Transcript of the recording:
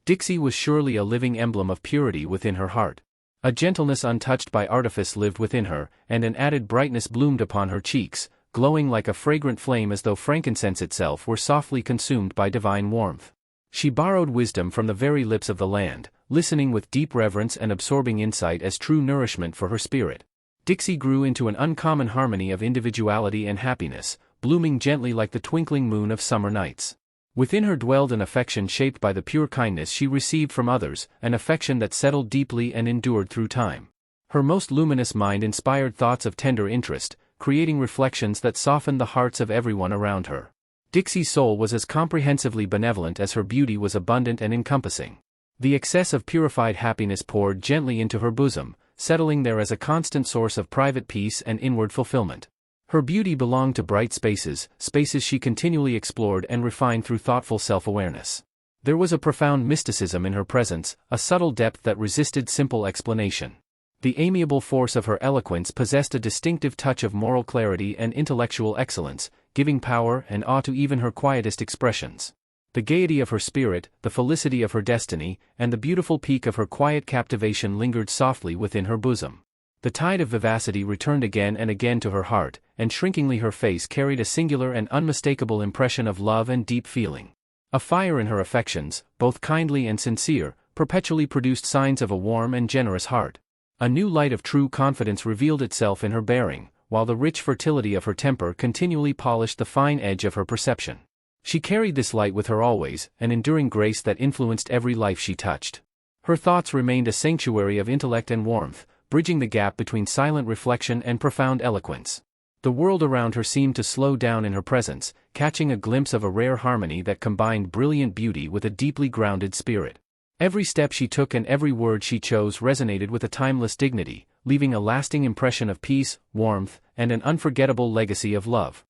Dixie was surely a living emblem of purity within her heart. A gentleness untouched by artifice lived within her, and an added brightness bloomed upon her cheeks, glowing like a fragrant flame as though frankincense itself were softly consumed by divine warmth. She borrowed wisdom from the very lips of the land, listening with deep reverence and absorbing insight as true nourishment for her spirit. Dixie grew into an uncommon harmony of individuality and happiness, blooming gently like the twinkling moon of summer nights. Within her dwelled an affection shaped by the pure kindness she received from others, an affection that settled deeply and endured through time. Her most luminous mind inspired thoughts of tender interest, creating reflections that softened the hearts of everyone around her. Dixie's soul was as comprehensively benevolent as her beauty was abundant and encompassing. The excess of purified happiness poured gently into her bosom, settling there as a constant source of private peace and inward fulfillment. Her beauty belonged to bright spaces she continually explored and refined through thoughtful self-awareness. There was a profound mysticism in her presence, a subtle depth that resisted simple explanation. The amiable force of her eloquence possessed a distinctive touch of moral clarity and intellectual excellence, giving power and awe to even her quietest expressions. The gaiety of her spirit, the felicity of her destiny, and the beautiful peak of her quiet captivation lingered softly within her bosom. The tide of vivacity returned again and again to her heart, and shrinkingly her face carried a singular and unmistakable impression of love and deep feeling. A fire in her affections, both kindly and sincere, perpetually produced signs of a warm and generous heart. A new light of true confidence revealed itself in her bearing, while the rich fertility of her temper continually polished the fine edge of her perception. She carried this light with her always, an enduring grace that influenced every life she touched. Her thoughts remained a sanctuary of intellect and warmth, bridging the gap between silent reflection and profound eloquence. The world around her seemed to slow down in her presence, catching a glimpse of a rare harmony that combined brilliant beauty with a deeply grounded spirit. Every step she took and every word she chose resonated with a timeless dignity, leaving a lasting impression of peace, warmth, and an unforgettable legacy of love.